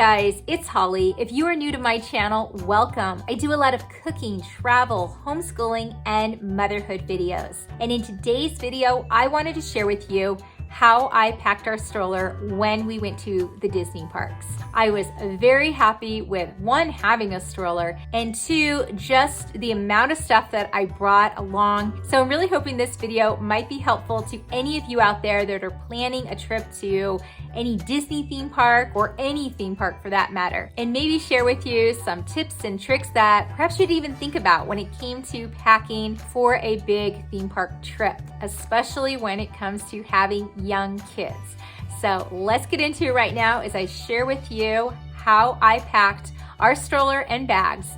guys, it's Holly. If you are new to my channel, welcome. I do a lot of cooking, travel, homeschooling, and motherhood videos. And in today's video, I wanted to share with you how I packed our stroller when we went to the Disney parks. I was very happy with one, having a stroller, and two, just the amount of stuff that I brought along. So I'm really hoping this video might be helpful to any of you out there that are planning a trip to any Disney theme park or any theme park for that matter, and maybe share with you some tips and tricks that perhaps you'd even think about when it came to packing for a big theme park trip, especially when it comes to having young kids. So let's get into it right now as I share with you how I packed our stroller and bags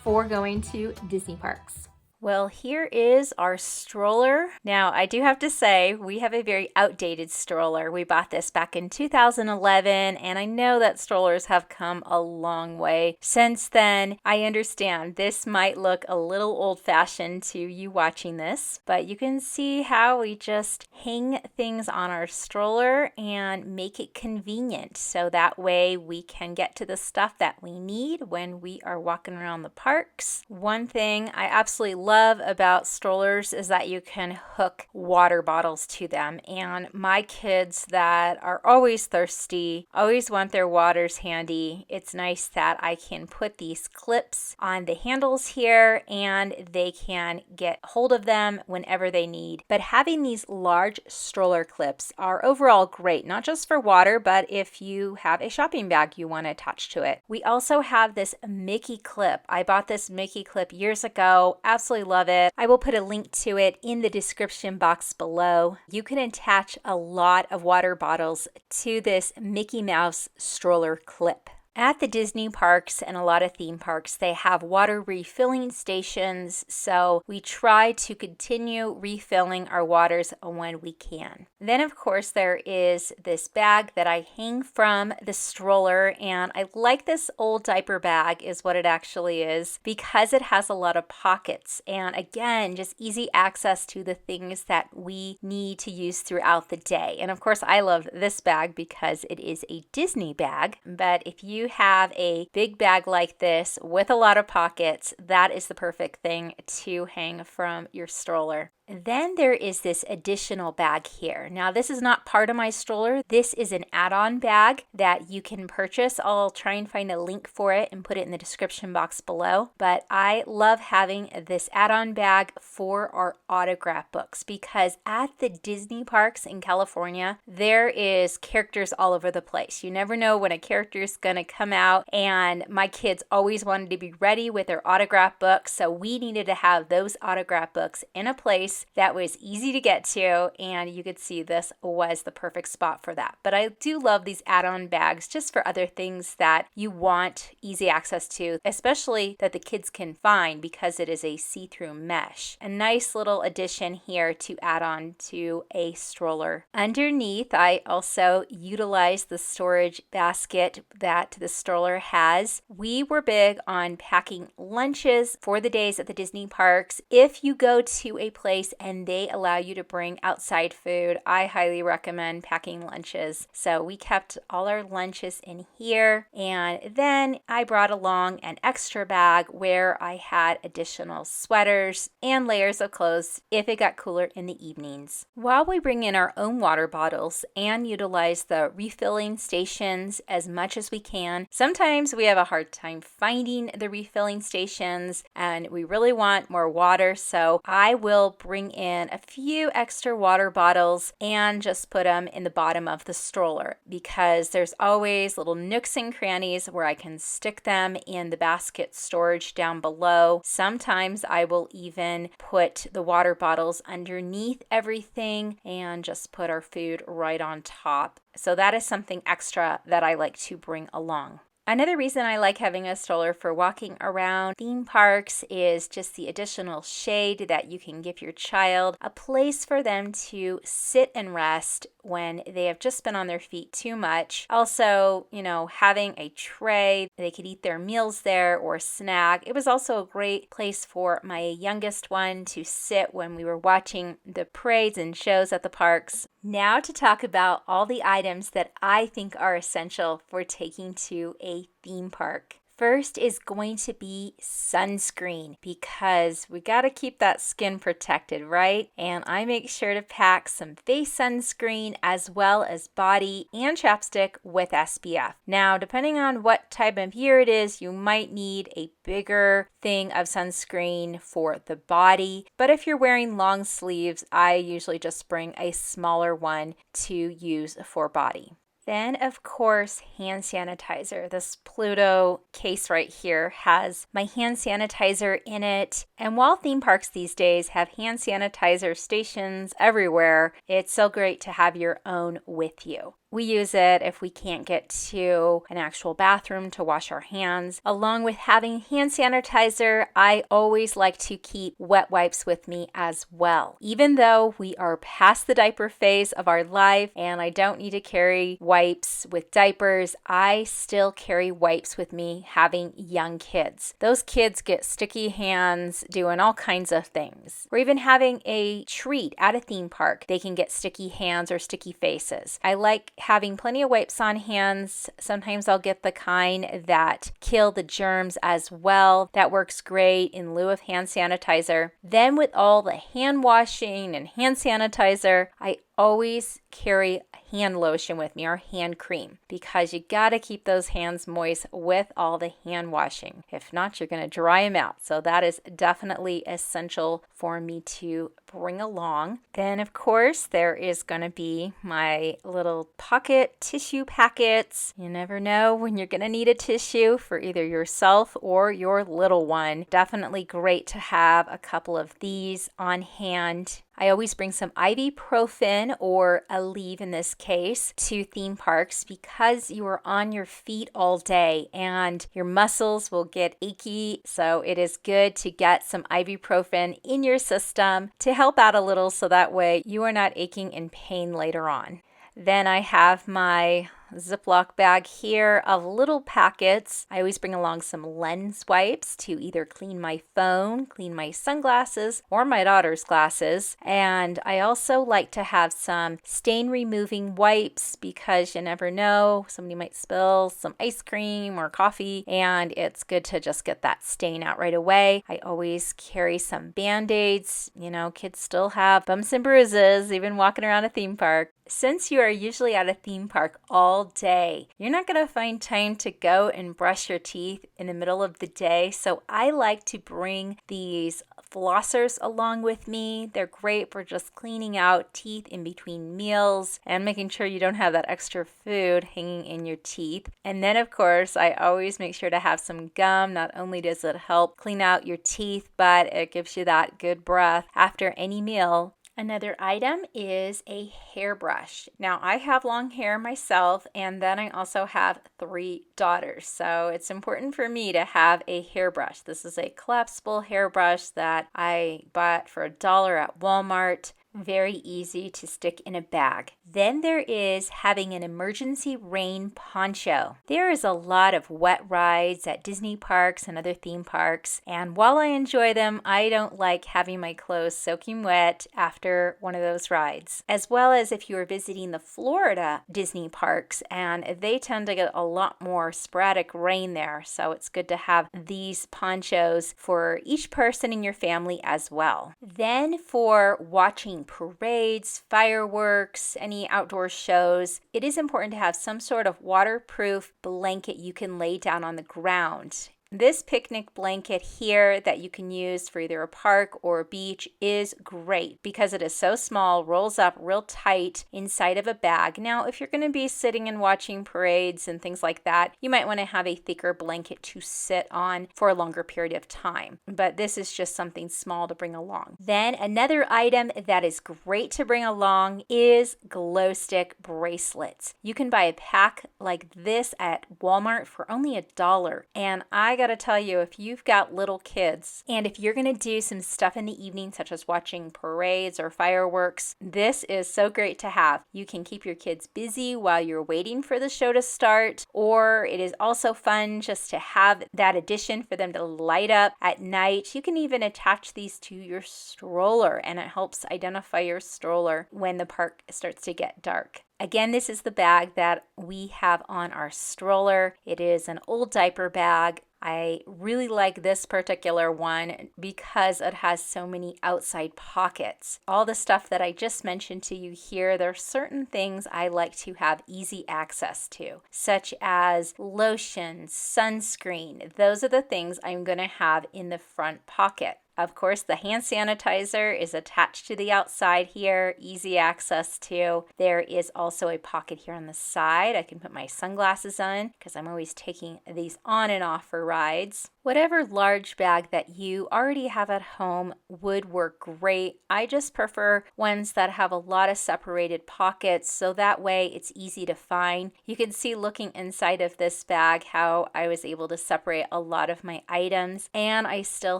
for going to Disney parks. Well, here is our stroller. Now, I do have to say, we have a very outdated stroller. We bought this back in 2011, and I know that strollers have come a long way since then. I understand this might look a little old-fashioned to you watching this, but you can see how we just hang things on our stroller and make it convenient, so that way we can get to the stuff that we need when we are walking around the parks. One thing I absolutely love about strollers is that you can hook water bottles to them, and my kids that are always thirsty always want their waters handy. It's nice that I can put these clips on the handles here and they can get hold of them whenever they need. But having these large stroller clips are overall great, not just for water, but if you have a shopping bag you want to attach to it. We also have this Mickey clip. I bought this Mickey clip years ago. Absolutely love it. I will put a link to it in the description box below. You can attach a lot of water bottles to this Mickey Mouse stroller clip. At the Disney parks and a lot of theme parks, they have water refilling stations, so we try to continue refilling our waters when we can. Then, of course, there is this bag that I hang from the stroller, and I like this old diaper bag is what it actually is because it has a lot of pockets, and again, just easy access to the things that we need to use throughout the day. And of course, I love this bag because it is a Disney bag, but if you have a big bag like this with a lot of pockets, that is the perfect thing to hang from your stroller. Then there is this additional bag here. Now, this is not part of my stroller. This is an add-on bag that you can purchase. I'll try and find a link for it and put it in the description box below. But I love having this add-on bag for our autograph books because at the Disney parks in California, there is characters all over the place. You never know when a character is going to come out, and my kids always wanted to be ready with their autograph books, so we needed to have those autograph books in a place that was easy to get to, and you could see this was the perfect spot for that. But I do love these add-on bags just for other things that you want easy access to, especially that the kids can find because it is a see-through mesh. A nice little addition here to add on to a stroller. Underneath, I also utilize the storage basket that the stroller has. We were big on packing lunches for the days at the Disney parks. If you go to a place and they allow you to bring outside food, I highly recommend packing lunches. So we kept all our lunches in here, and then I brought along an extra bag where I had additional sweaters and layers of clothes if it got cooler in the evenings. While we bring in our own water bottles and utilize the refilling stations as much as we can, sometimes we have a hard time finding the refilling stations and we really want more water, so I will bring in a few extra water bottles and just put them in the bottom of the stroller because there's always little nooks and crannies where I can stick them in the basket storage down below. Sometimes I will even put the water bottles underneath everything and just put our food right on top. So that is something extra that I like to bring along. Another reason I like having a stroller for walking around theme parks is just the additional shade that you can give your child, a place for them to sit and rest when they have just been on their feet too much. Also, having a tray, they could eat their meals there or snack. It was also a great place for my youngest one to sit when we were watching the parades and shows at the parks. Now to talk about all the items that I think are essential for taking to a theme park. First is going to be sunscreen because we got to keep that skin protected, right? And I make sure to pack some face sunscreen as well as body and chapstick with SPF. Now, depending on what type of year it is, you might need a bigger thing of sunscreen for the body. But if you're wearing long sleeves, I usually just bring a smaller one to use for body. Then, of course, hand sanitizer. This Pluto case right here has my hand sanitizer in it. And while theme parks these days have hand sanitizer stations everywhere, it's so great to have your own with you. We use it if we can't get to an actual bathroom to wash our hands. Along with having hand sanitizer, I always like to keep wet wipes with me as well. Even though we are past the diaper phase of our life and I don't need to carry wipes with diapers, I still carry wipes with me having young kids. Those kids get sticky hands doing all kinds of things. Or even having a treat at a theme park, they can get sticky hands or sticky faces. I like having plenty of wipes on hands. Sometimes I'll get the kind that kill the germs as well. That works great in lieu of hand sanitizer. Then with all the hand washing and hand sanitizer, I always carry hand lotion with me or hand cream because you got to keep those hands moist with all the hand washing. If not, you're going to dry them out. So that is definitely essential for me to bring along. Then, of course, there is going to be my little pocket tissue packets. You never know when you're going to need a tissue for either yourself or your little one. Definitely great to have a couple of these on hand. I always bring some ibuprofen or Aleve in this case to theme parks because you are on your feet all day and your muscles will get achy. So it is good to get some ibuprofen in your system to help out a little so that way you are not aching in pain later on. Then I have my Ziploc bag here of little packets. I always bring along some lens wipes to either clean my phone, clean my sunglasses, or my daughter's glasses. And I also like to have some stain removing wipes because you never know, somebody might spill some ice cream or coffee and it's good to just get that stain out right away. I always carry some Band-Aids. Kids still have bumps and bruises even walking around a theme park. Since you are usually at a theme park all day, you're not going to find time to go and brush your teeth in the middle of the day. So I like to bring these flossers along with me. They're great for just cleaning out teeth in between meals and making sure you don't have that extra food hanging in your teeth. And then, of course, I always make sure to have some gum. Not only does it help clean out your teeth, but it gives you that good breath after any meal. Another item is a hairbrush. Now, I have long hair myself, and then I also have 3 daughters. So it's important for me to have a hairbrush. This is a collapsible hairbrush that I bought for $1 at Walmart. Very easy to stick in a bag. Then there is having an emergency rain poncho. There is a lot of wet rides at Disney parks and other theme parks, and while I enjoy them, I don't like having my clothes soaking wet after one of those rides. As well as if you are visiting the Florida Disney parks, and they tend to get a lot more sporadic rain there, so it's good to have these ponchos for each person in your family as well. Then for watching parades, fireworks, any outdoor shows, it is important to have some sort of waterproof blanket you can lay down on the ground. This picnic blanket here that you can use for either a park or a beach is great because it is so small, rolls up real tight inside of a bag. Now, if you're going to be sitting and watching parades and things like that, you might want to have a thicker blanket to sit on for a longer period of time. But this is just something small to bring along. Then another item that is great to bring along is glow stick bracelets. You can buy a pack like this at Walmart for only $1, and I gotta tell you, if you've got little kids and if you're gonna do some stuff in the evening, such as watching parades or fireworks, this is so great to have. You can keep your kids busy while you're waiting for the show to start, or it is also fun just to have that addition for them to light up at night. You can even attach these to your stroller, and it helps identify your stroller when the park starts to get dark. Again, this is the bag that we have on our stroller. It is an old diaper bag. I really like this particular one because it has so many outside pockets. All the stuff that I just mentioned to you here, there are certain things I like to have easy access to, such as lotion, sunscreen. Those are the things I'm going to have in the front pocket. Of course, the hand sanitizer is attached to the outside here, easy access to. There is also a pocket here on the side. I can put my sunglasses on because I'm always taking these on and off for rides. Whatever large bag that you already have at home would work great. I just prefer ones that have a lot of separated pockets so that way it's easy to find. You can see looking inside of this bag how I was able to separate a lot of my items, and I still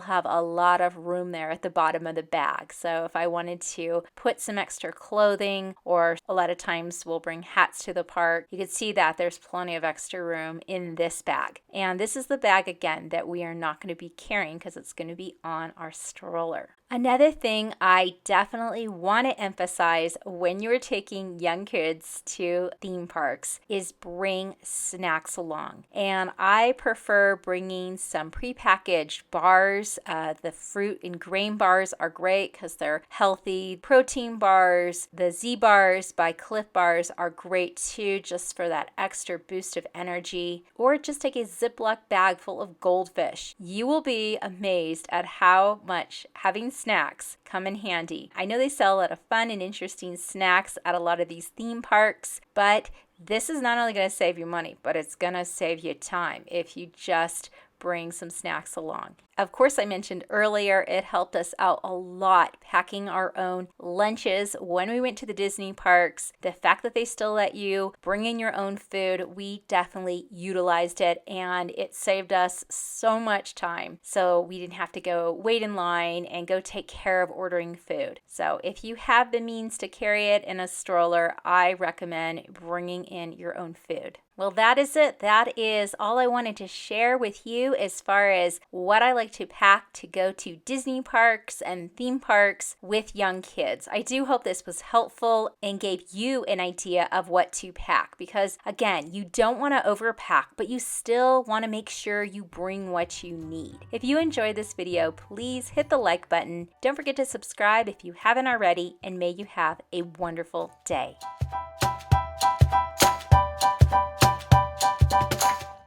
have a lot of room there at the bottom of the bag. So if I wanted to put some extra clothing, or a lot of times we'll bring hats to the park, you can see that there's plenty of extra room in this bag. And this is the bag again that we are not going to be carrying because it's going to be on our stroller. Another thing I definitely want to emphasize when you're taking young kids to theme parks is bring snacks along. And I prefer bringing some prepackaged bars. The fruit and grain bars are great because they're healthy. Protein bars, the Z bars by Cliff Bars are great too, just for that extra boost of energy. Or just take a Ziploc bag full of goldfish. You will be amazed at how much having snacks come in handy. I know they sell a lot of fun and interesting snacks at a lot of these theme parks, but this is not only going to save you money, but it's going to save you time if you just bring some snacks along. Of course, I mentioned earlier, it helped us out a lot packing our own lunches when we went to the Disney parks. The fact that they still let you bring in your own food, we definitely utilized it, and it saved us so much time. So we didn't have to go wait in line and go take care of ordering food. So if you have the means to carry it in a stroller, I recommend bringing in your own food. Well, that is it. That is all I wanted to share with you as far as what I like to pack to go to Disney parks and theme parks with young kids. I do hope this was helpful and gave you an idea of what to pack because, again, you don't want to overpack, but you still want to make sure you bring what you need. If you enjoyed this video, please hit the like button. Don't forget to subscribe if you haven't already, and may you have a wonderful day.